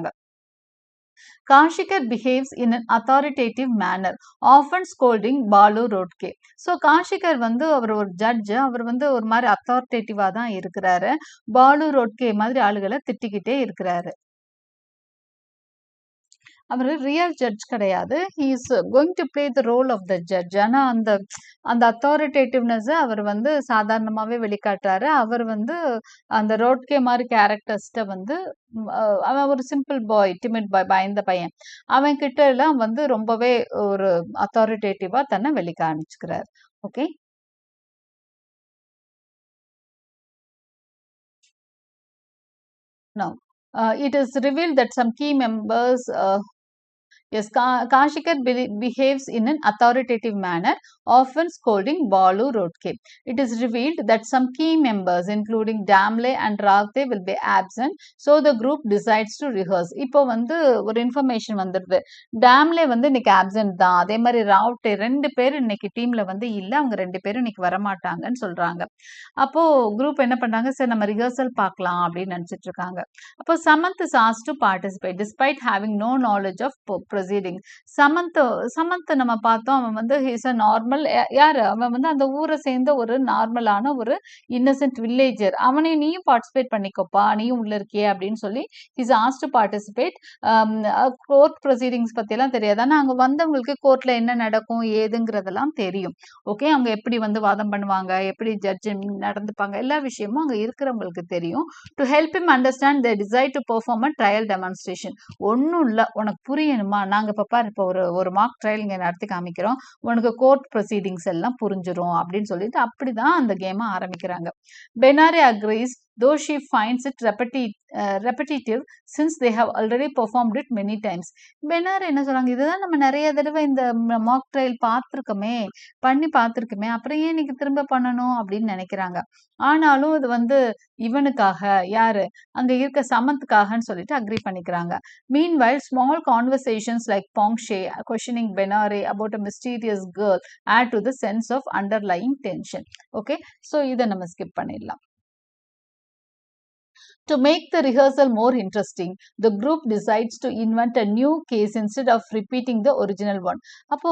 Kashikar behaves in an authoritative manner, often scolding Balu Rodke. So Kashikar வந்து அவர் ஒரு ஜட்ஜ், அவர் வந்து ஒரு மாதிரி அத்தாரிட்டேட்டிவா தான் இருக்கிறாரு. பாலு ரோட்கே மாதிரி ஆளுகளை திட்டிக்கிட்டே இருக்கிறாரு. அவர் ரியல் ஜட்ஜ் கிடையாது. He is going to play the role of the judge. ஆனால் அந்த அந்த அத்தாரிட்டேட்டிவ்னஸ் அவர் வந்து சாதாரணமாகவே வெளிக்காட்டுறாரு. அவர் வந்து அந்த ரோட்கே மாதிரி கேரக்டர்ஸ்ட வந்து அவன் ஒரு சிம்பிள் பாய், டிமிட் பாய், பயந்த பையன். அவன் கிட்ட எல்லாம் வந்து ரொம்பவே ஒரு அத்தாரிட்டேட்டிவா தன்னை வெளிக்காணிச்சுக்கிறார். Okay, now it is revealed that some key members yes, Kashikar behaves in an authoritative manner, often scolding Balu Rodke. It is revealed that some key members, including Damle and Ravte, will be absent, so the group decides to rehearse. இப்போ வந்து ஒரு இன்ஃபர்மேஷன் வந்துடுது, டேம்லே வந்து இன்னைக்கு ஆப்சென்ட் தான், அதே மாதிரி ராவ்டே 2 பேர் இன்னைக்கு டீம்ல வந்து இல்லை, அவங்க 2 பேரும் இன்னைக்கு வரமாட்டாங்கன்னு சொல்றாங்க. அப்போ குரூப் என்ன பண்றாங்க, சரி நம்ம ரிஹர்சல் பார்க்கலாம் அப்படின்னு நினைச்சிட்டு இருக்காங்க. அப்போ Samant is asked to participate despite having no knowledge of proceeding. Samant நம்ம பார்த்தோம், அவன் வந்து ஹிஸ் அ நார்மல், யாரு அவன் வந்து அந்த ஊரை சேர்ந்த ஒரு நார்மலான ஒரு இன்னசென்ட் வில்லேஜர். அவனை நீயும் பார்ட்டிசிபேட் பண்ணிக்கோப்பா, நீயும் உள்ள இருக்கியே அப்படின்னு சொல்லி his asked to participate. Court proceedings பற்றியெல்லாம் தெரியாது, ஆனால் அங்கே வந்தவங்களுக்கு கோர்ட்ல என்ன நடக்கும் ஏதுங்கிறதெல்லாம் தெரியும். ஓகே, அவங்க எப்படி வந்து வாதம் பண்ணுவாங்க, எப்படி ஜட்ஜ் நடந்துப்பாங்க, எல்லா விஷயமும் அங்கே இருக்கிறவங்களுக்கு தெரியும். To help him understand the desire to perform a trial demonstration. ஒன்றும் இல்லை, உனக்கு புரியணுமா, நாங்கள் இப்போ பாரு இப்போ ஒரு மார்க் ட்ரையல் இங்கே நடத்தி காமிக்கிறோம், உனக்கு கோர்ட் ப்ரொசீடிங்ஸ் எல்லாம் புரிஞ்சிடும் அப்படின்னு சொல்லிட்டு அப்படிதான் அந்த கேமை ஆரம்பிக்கிறாங்க. பெனாரே agrees, though she finds it repetitive since they have already performed it many times. பெனார் என்ன சொல்றாங்க, இதுதான் நம்ம நிறைய தடவை இந்த மாக் ட்ரையல் பண்ணி பார்த்துருக்கோமே, அப்புறம் ஏன் இன்னைக்கு திரும்ப பண்ணணும் அப்படின்னு நினைக்கிறாங்க. ஆனாலும் இது வந்து இவனுக்காக, யாரு அங்க இருக்க சமந்த்காகன்னு சொல்லிட்டு அக்ரி பண்ணிக்கிறாங்க. Meanwhile, small conversations like Pongshe questioning Benare about a mysterious girl add to the sense of underlying tension. Okay, so இதை நம்ம ஸ்கிப் பண்ணிடலாம். To make the rehearsal more interesting, the group decides to invent a new case instead of repeating the original one. அப்போ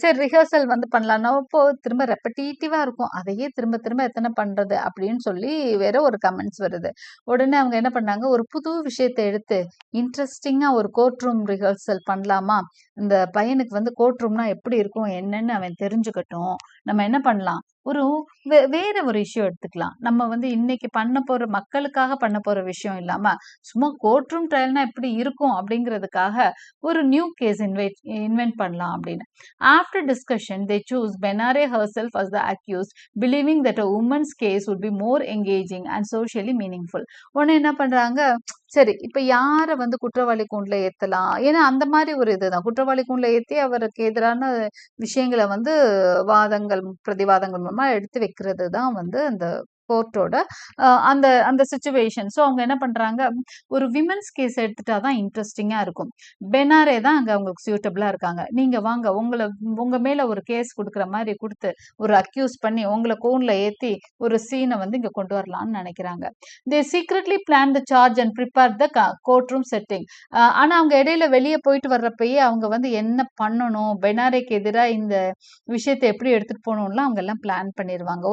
சரி ரிஹர்சல் வந்து பண்ணலாம்னா இப்போ திரும்ப ரெப்படேட்டிவா இருக்கும், அதையே திரும்ப திரும்ப எத்தனை பண்றது அப்படின்னு சொல்லி வேற ஒரு கமெண்ட்ஸ் வருது. உடனே அவங்க என்ன பண்ணாங்க, ஒரு புது விஷயத்தை எடுத்து இன்ட்ரெஸ்டிங்கா ஒரு கோர்ட் ரூம் ரிஹர்சல் பண்ணலாமா, இந்த பையனுக்கு வந்து கோர்ட் ரூம்னா எப்படி இருக்கும் என்னன்னு அவன் தெரிஞ்சுக்கட்டும், நம்ம என்ன பண்ணலாம், ஒரு வேற ஒரு விஷயம் எடுத்துக்கலாம். நம்ம வந்து இன்னைக்கு பண்ண போற மக்களுக்காக பண்ண போற விஷயம் இல்லாம சும்மா கோர்ட் ரூம் ட்ரையல்னா எப்படி இருக்கும் அப்படிங்கிறதுக்காக ஒரு நியூ கேஸ் இன்வென்ட் பண்ணலாம் அப்படின்னு. After discussion they choose Benare herself as the accused, believing that a woman's case would be more engaging and socially meaningful. உடனே என்ன பண்றாங்க, சரி, இப்ப யார வந்து குற்றவாளி கூண்டுல ஏத்தலாம்? ஏன்னா அந்த மாரி ஒரு இதுதான். குற்றவாளி கூண்டுல ஏத்தி அவருக்கு எதிரான விஷயங்கள வந்து வாதங்கள், பிரதிவாதங்கள் மூலமா எடுத்து வைக்கிறது தான் வந்து அந்த கோர்ட்டோட அந்த அந்த சிச்சுவேஷன். ஸோ அவங்க என்ன பண்றாங்க, ஒரு விமென்ஸ் கேஸ் எடுத்துட்டா தான் இன்ட்ரஸ்டிங்கா இருக்கும். பெனாரே தான் அங்க அவங்களுக்கு சூட்டபிளா இருக்காங்க. நீங்க வாங்க உங்க மேல ஒரு கேஸ் குடுக்குற மாரி குடுத்து, ஒரு அக்யூஸ் பண்ணி உங்கள கூண்டுல ஏத்தி ஒரு சீன வந்து இங்க கொண்டு வரலாம்னு நெனைக்கிறாங்க. They secretly plan the charge and prepare the court room setting. ஆனா அவங்க இடையில வெளியே போயிட்டு வர்றப்பயே அவங்க வந்து என்ன பண்ணணும், பெனாரேக்கு எதிரா இந்த விஷயத்த எப்படி எடுத்துட்டு போகணும்லாம் அவங்க எல்லாம் பிளான் பண்ணிருவாங்க.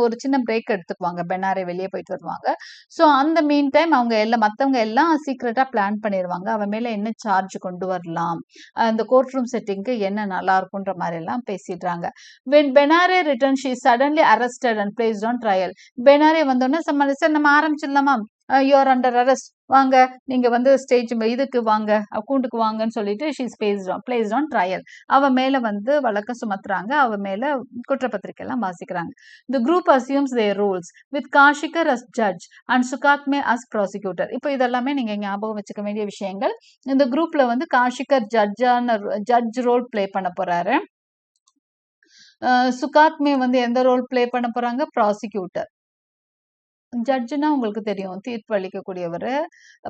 ஒரு சின்ன பிரேக் எடுத்துக்குவாங்க. பெனாரே வெளியே போயிட்டு வருவாங்க. ஸோ அந்த மீன் டைம் அவங்க எல்லாம் மத்தவங்க எல்லாம் சீக்ரெட்டா பிளான் பண்ணிருவாங்க. அவன் மேல என்ன சார்ஜ் கொண்டு வரலாம், அந்த கோர்ட் ரூம் செட்டிங்க்கு என்ன நல்லா இருக்குன்ற மாதிரி எல்லாம் பேசிடுறாங்க. when Benare return she is suddenly arrested and placed on trial. Benare வந்தோடனே சார் நம்ம ஆரம்பிச்சிடலாமா, யூ ஆர் அண்டர் அரெஸ்ட், வாங்க நீங்க வந்து ஸ்டேஜ் இதுக்கு வாங்க, கூண்டுக்கு வாங்கன்னு சொல்லிட்டு she is placed on trial. அவ மேல வந்து வழக்க சுமத்துறாங்க. அவ மேல குற்றப்பத்திரிக்கை எல்லாம் வாசிக்கிறாங்க. The group assumes their roles with Kashikar as judge and Sukhatme as prosecutor. இப்போ இதெல்லாமே நீங்க ஞாபகம் வச்சுக்க வேண்டிய விஷயங்கள். இந்த குரூப்ல வந்து காஷிகர் ஜட்ஜ் ரோல் பிளே பண்ண போறாரு. சுகாத்மே வந்து எந்த ரோல் பிளே பண்ண போறாங்க, ப்ராசிக்யூட்டர். ஜட்ஜுனா உங்களுக்கு தெரியும், தீர்ப்பு அளிக்கக்கூடியவர்.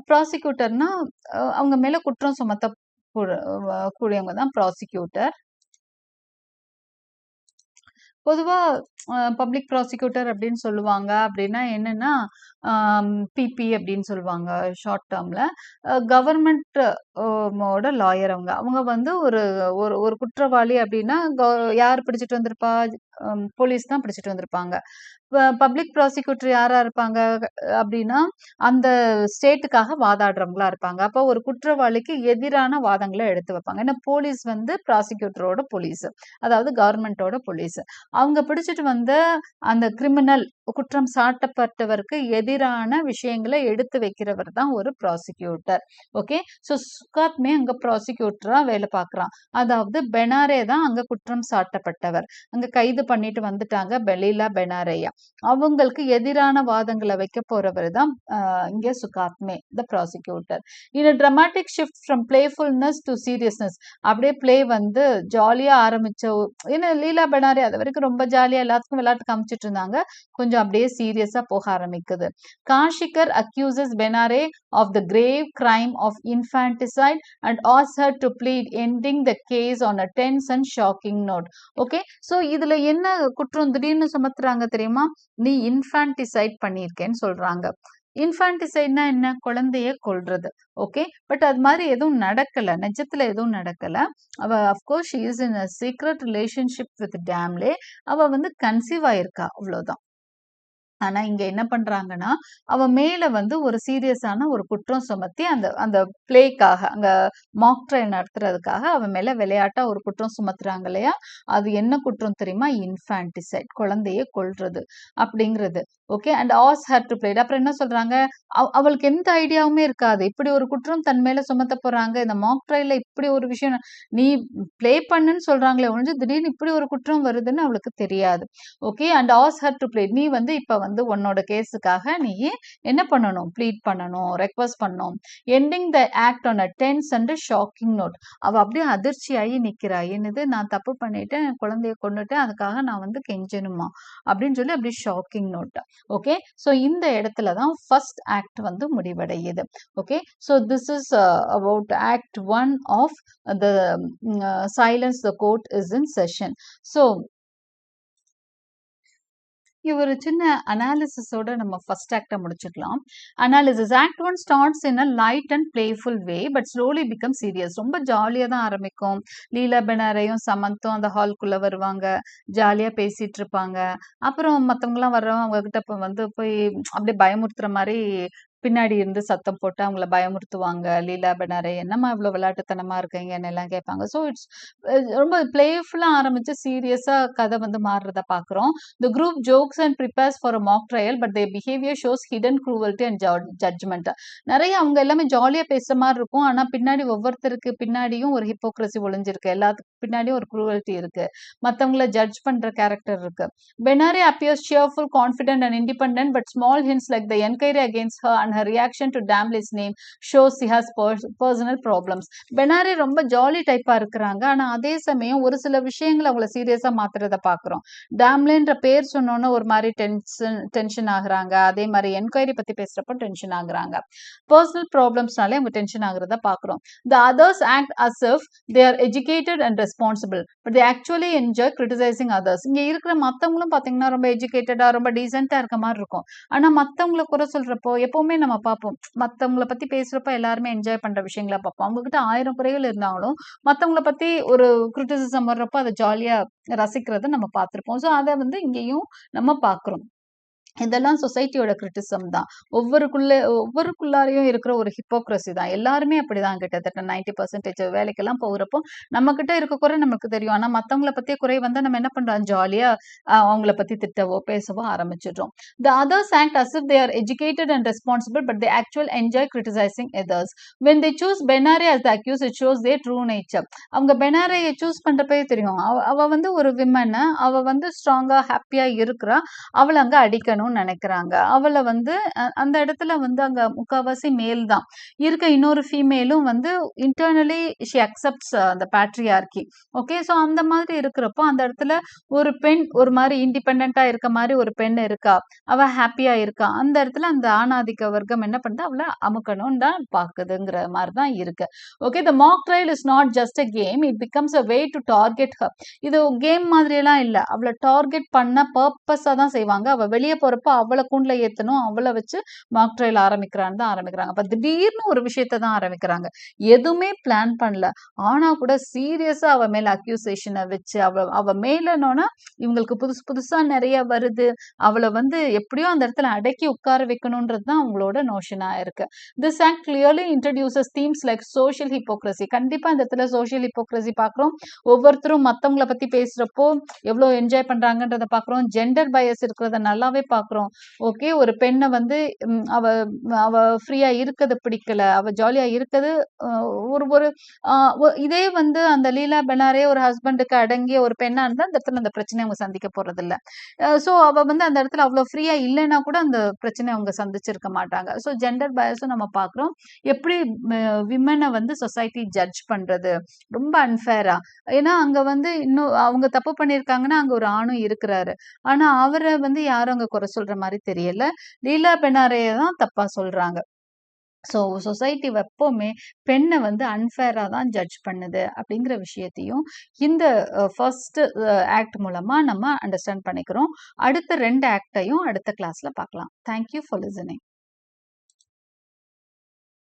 ப்ராசிக்யூட்டர்னா அவங்க மேல குற்றம் சுமத்த கூடியவங்க தான் ப்ராசிக்யூட்டர். பொதுவா பப்ளிக் ப்ராசிக்யூட்டர் அப்படின்னு சொல்லுவாங்க. அப்படின்னா என்னன்னா பிபி அப்படின்னு சொல்லுவாங்க ஷார்ட் டேர்ம்ல. கவர்மெண்ட் ஓட லாயர் அவங்க. அவங்க வந்து ஒரு ஒரு குற்றவாளி அப்படின்னா யார் பிடிச்சிட்டு வந்திருப்பா, போலீஸ் தான் பிடிச்சிட்டு வந்திருப்பாங்க. பப்ளிக் ப்ராசிக்யூட்டர் யாரா இருப்பாங்க அப்படின்னா அந்த ஸ்டேட்டுக்காக வாதாடுறவங்களா இருப்பாங்க. அப்போ ஒரு குற்றவாளிக்கு எதிரான வாதங்களை எடுத்து வைப்பாங்க. ஏன்னா போலீஸ் வந்து ப்ராசிக்யூட்டரோட போலீஸ், அதாவது கவர்மெண்டோட போலீஸ். அவங்க பிடிச்சிட்டு வந்த அந்த கிரிமினல், குற்றம் சாட்டப்பட்டவருக்கு எதிரான விஷயங்களை எடுத்து வைக்கிறவர் தான் ஒரு ப்ராசிக்யூட்டர். ஓகே, ஸோ சுகாத்மே அங்க ப்ராசிக்யூட்டரா வேலை பார்க்குறான். அதாவது பெனாரே தான் அங்க குற்றம் சாட்டப்பட்டவர். அங்க கைது பண்ணிட்டு வந்துட்டாங்க லீலா பெனாரேயா. அவங்களுக்கு எதிரான வாதங்களை வைக்க போறவர் தான் இங்க Sukhatme the prosecutor. In a dramatic shift from playfulness to seriousness. அப்படியே பிளே வந்து ஜாலியா ஆரம்பிச்ச, ஏன்னா லீலா பெனாரே அது வரைக்கும் ரொம்ப ஜாலியா எல்லாத்துக்கும் விளையாட்டு காமிச்சிட்டு இருந்தாங்க. கொஞ்சம் அப்படியே சீரியஸா போக ஆரம்பிக்குது. காஷிகர் accuses பெனாரே of the grave crime of infanticide and asks her to plead, ending the case on a tense and shocking note. Okay, so இதுல என்ன குற்றம் திடீர்னு சுமத்துறாங்க தெரியுமா, நீ இன்ஃபான்டிசைட் பண்ணியிருக்கேன்னு சொல்றாங்க. இன்ஃபான்டிசைட்னா என்ன, குழந்தைய கொல்றது. ஓகே, பட் அது மாதிரி எதுவும் நடக்கல, நிஜத்துல எதுவும் நடக்கல. அவ of course she is in a secret relationship with Damle. அவ வந்து கன்சீவ் ஆயிருக்கா, அவ்வளவுதான். ஆனா இங்க என்ன பண்றாங்கன்னா, அவ மேல வந்து ஒரு சீரியஸான ஒரு குற்றம் சுமத்தி அந்த அந்த பிளேக்காக, அங்க மாக் ட்ரையல் நடத்துறதுக்காக அவ மேல விளையாட்டா ஒரு குற்றம் சுமத்துறாங்க இல்லையா? அது என்ன குற்றம் தெரியுமா? இன்ஃபான்டிசைட், குழந்தைய கொல்றது அப்படிங்கிறது. ஓகே, அண்ட் ஆஸ் ஹர் டு பிளேட். அப்புறம் என்ன சொல்றாங்க, அவளுக்கு எந்த ஐடியாவுமே இருக்காது. இப்படி ஒரு குற்றம் தன் மேல சுமத்த போறாங்க, இந்த மாக் ட்ரையல்ல இப்படி ஒரு விஷயம் நீ பிளே பண்ணுன்னு சொல்றாங்களே ஒழிஞ்சு திடீர்னு இப்படி ஒரு குற்றம் வருதுன்னு அவளுக்கு தெரியாது. ஓகே, அண்ட் ஆஸ் ஹர் டு பிளேட். நீ வந்து இப்ப வந்து உன்னோட கேஸுக்காக நீ என்ன பண்ணணும், ப்ளீட் பண்ணணும், ரெக்வஸ்ட் பண்ணணும். Ending the act on a tense and shocking note. அவ அப்படியே அதிர்ச்சியாகி நிக்கிறா. என்னது, நான் தப்பு பண்ணிட்டேன், குழந்தைய கொண்டுட்டேன், அதுக்காக நான் வந்து கெஞ்சணுமா அப்படின்னு சொல்லி அப்படியே ஷாக்கிங் நோட். ஓகே, ஸோ இந்த இடத்துல தான் ஃபர்ஸ்ட் ஆக்ட் வந்து முடிவடையுது. Okay, so this is about act 1 of the silence the court is in session. So ஒரு சின்ன அனாலிசிஸோட நம்ம ஃபர்ஸ்ட் ஆக்டை முடிச்சுக்கலாம். Analysis. Act 1 starts in a light and playful way but slowly become serious. ரொம்ப ஜாலியாக தான் ஆரம்பிக்கும். லீலா பெனாரையும் சமந்தும் அந்த ஹால்குள்ளே வருவாங்க, ஜாலியாக பேசிட்டு இருப்பாங்க. அப்புறம் மற்றவங்களாம் வர்றவங்க அவங்க கிட்ட வந்து போய் அப்படியே பயமுறுத்துற மாதிரி பின்னாடி இருந்து சத்தம் போட்டு அவங்கள பயமுறுத்துவாங்க. லீலா பெனாரே, என்னம்மா இவ்வளோ விளையாட்டுத்தனமா இருக்கீங்கன்னு எல்லாம் கேட்பாங்க. ஸோ இட்ஸ் ரொம்ப பிளேஃபுல்லாக ஆரம்பிச்சு சீரியஸாக கதை வந்து மாறுறத பார்க்குறோம். The group jokes and prepares for a mock trial, but their behavior shows hidden cruelty and judgment. நிறைய அவங்க எல்லாமே ஜாலியா பேசுற மாதிரி இருக்கும். ஆனா பின்னாடி ஒவ்வொருத்தருக்கு பின்னாடியும் ஒரு ஹிப்போக்ரசி ஒளிஞ்சிருக்கு. எல்லாத்துக்கு பின்னாடி ஒரு cruelty இருக்கு. மத்தவங்கள ஜட்ஜ் பண்ற கேரக்டர் இருக்கு. Benare appears cheerful, confident and independent, but small hints like the enquiry against her and her reaction to Damley's name shows she has personal problems. Benare ரொம்ப ஜாலி டைப்பா இருக்கிறாங்க. ஆனா அதே சமயம் ஒரு சில விஷயங்களை அவங்கள சீரியஸா மாத்துறத பாக்குறோம். டாம்லேன்ற பேர் சொன்னோன்னு ஒரு மாதிரி டென்ஷன் ஆகுறாங்க. அதே மாதிரி என்கொயரி பத்தி பேசுறப்ப டென்ஷன் ஆகுறாங்க. பர்சனல் ப்ராப்ளம்ஸ்னாலே அவங்க டென்ஷன் ஆகுறத பாக்குறோம். The others act as if they are educated and responsible, but they actually enjoy criticizing others. இங்க இருக்கிற மத்தவங்களும் பாத்தீங்கன்னா ரொம்ப எஜுகேட்டடா ரொம்ப டீசென்டா இருக்க மாதிரி இருக்கும். ஆனா மத்தவங்களை குறை சொல்றப்போ எப்பவுமே நம்ம பார்ப்போம். மத்தவங்களை பத்தி பேசுறப்ப எல்லாருமே என்ஜாய் பண்ற விஷயங்களா பார்ப்போம். அவங்க கிட்ட 1000 குறைகள் இருந்தாலும் மத்தவங்கள பத்தி ஒரு கிரிட்டிசிசம் வர்றப்போ அதை ஜாலியா ரசிக்கிறத நம்ம பார்த்திருப்போம். ஸோ அதை வந்து இங்கேயும் நம்ம பார்க்கிறோம். இதெல்லாம் சொசைட்டியோட கிரிட்டிசம் தான். ஒவ்வொருக்குள்ளாரையும் இருக்கிற ஒரு ஹிப்போக்ரசி தான். எல்லாருமே அப்படிதான் கிட்டத்தட்ட 90% வேலைக்கெல்லாம் போகிறப்போ நம்ம கிட்ட இருக்க குறை நமக்கு தெரியும். ஆனா மத்தவங்கள பத்திய குறை வந்தா நம்ம என்ன பண்றோம்? ஜாலியா அவங்கள பத்தி திட்டவோ பேசவோ ஆரம்பிச்சிடுறோம். The others act as if they are educated and responsible, but they actually enjoy criticizing others. When they choose Benare as the accused, it shows their true nature. அவங்க பெனாரையை சூஸ் பண்றப்பே தெரியும். அவ வந்து ஒரு விமன், அவ வந்து ஸ்ட்ராங்கா ஹாப்பியா இருக்கிறா. அவளை அங்க அடிக்கணும் நினைக்கிறாங்க. அவளை வந்து அந்த இடத்துல வந்து அங்க முக்காவாசி மேல் தான் இருக்க. இன்னொரு ஃபீமேலும் வந்து இன்டர்னலி ஷி அக்செப்ட்ஸ் அந்த பேட்ரியார்கி. ஓகே, ஸோ அந்த மாதிரி இருக்கிறப்போ அந்த இடத்துல ஒரு பெண் ஒரு மாதிரி இண்டிபெண்டா இருக்க மாதிரி ஒரு பெண் இருக்கா, அவ ஹாப்பியா இருக்கா. அந்த இடத்துல அந்த ஆணாதிக்க வர்க்கம் என்ன பண்ணுது? அவளை அமுக்கணும் தான் பாக்குதுங்கிற மாதிரி தான் இருக்கு. Okay, the mock trial is not just a game, it becomes a way to target her. இது கேம் மாதிரி எல்லாம் இல்ல. அவளை டார்கெட் பண்ண பர்பஸா தான் செய்வாங்க. அவ வெளியே போறப்ப அவளை கூண்டுல ஏத்தணும், அவளை வச்சு மாக் ட்ரையல் ஆரம்பிக்கிறான்னு தான் ஆரம்பிக்கிறாங்க. அப்ப திடீர்னு ஒரு விஷயத்தை தான் ஆரம்பிக்கிறாங்க. எதுவுமே பிளான் பண்ணல. ஆனா கூட சீரியஸா அவ மேல அக்யூசேஷனை வச்சு அவ மேலனோன்னா இவங்களுக்கு புதுசா நிறைய வருது. அவளை வந்து எப்படியோ அந்த இடத்துல அடக்கி உட்கார வைக்கணும்ன்றது தான் அவங்களோட நோஷனா இருக்கு. This act clearly introduces themes like social hypocrisy. கண்டிப்பா இந்த இடத்துல சோஷியல் ஹிப்போக்ரசி பாக்குறோம். ஒவ்வொருத்தரும் மத்தவங்களை பத்தி பேசுறப்போ எவ்வளவு என்ஜாய் பண்றாங்கன்றத பாக்குறோம். ஜெண்டர் பயஸ் இருக்கிறத நல்லாவே பாக்குறோம். ஓகே, ஒரு பெண்ணை வந்து அவ அவ ஃப்ரீயா இருக்கிறது பிடிக்கல, அவ ஜாலியா இருக்கிறது ஒரு இதே வந்து அந்த லீலா பெனாரே ஒரு ஹஸ்பண்டுக்கு அடங்கிய ஒரு பெண்ணா இருந்தா அந்த இடத்துல அந்த பிரச்சனை அவங்க சந்திக்க போறது இல்ல. ஸோ அவ வந்து அந்த இடத்துல அவ்வளவு ஃப்ரீயா இல்லைன்னா கூட அந்த பிரச்சனை அவங்க சந்திச்சிருக்க மாட்டாங்க. ஸோ ஜெண்டர் பயஸும் நம்ம பாக்குறோம். எப்படி விமனை வந்து சொசைட்டி ஜட்ஜ் பண்றது ரொம்ப அன்ஃபேரா. ஏன்னா அங்க வந்து இன்னும் அவங்க தப்பு பண்ணிருக்காங்கன்னா அங்க ஒரு ஆணும் இருக்கிறாரு. ஆனா அவரை வந்து யாரும் அங்க குறை சொல்ற மாதிரி தெரியல. லீலா பெனாரைய தான் தப்பா சொல்றாங்க. ஸோ சொசைட்டி எப்பவுமே பெண்ணை வந்து அன்ஃபேரா தான் ஜட்ஜ் பண்ணுது அப்படிங்கிற விஷயத்தையும் இந்த ஃபர்ஸ்ட் ஆக்ட் மூலமா நம்ம அண்டர்ஸ்டாண்ட் பண்ணிக்கிறோம். அடுத்த 2 ஆக்டையும் அடுத்த கிளாஸ்ல பார்க்கலாம். Thank you for listening.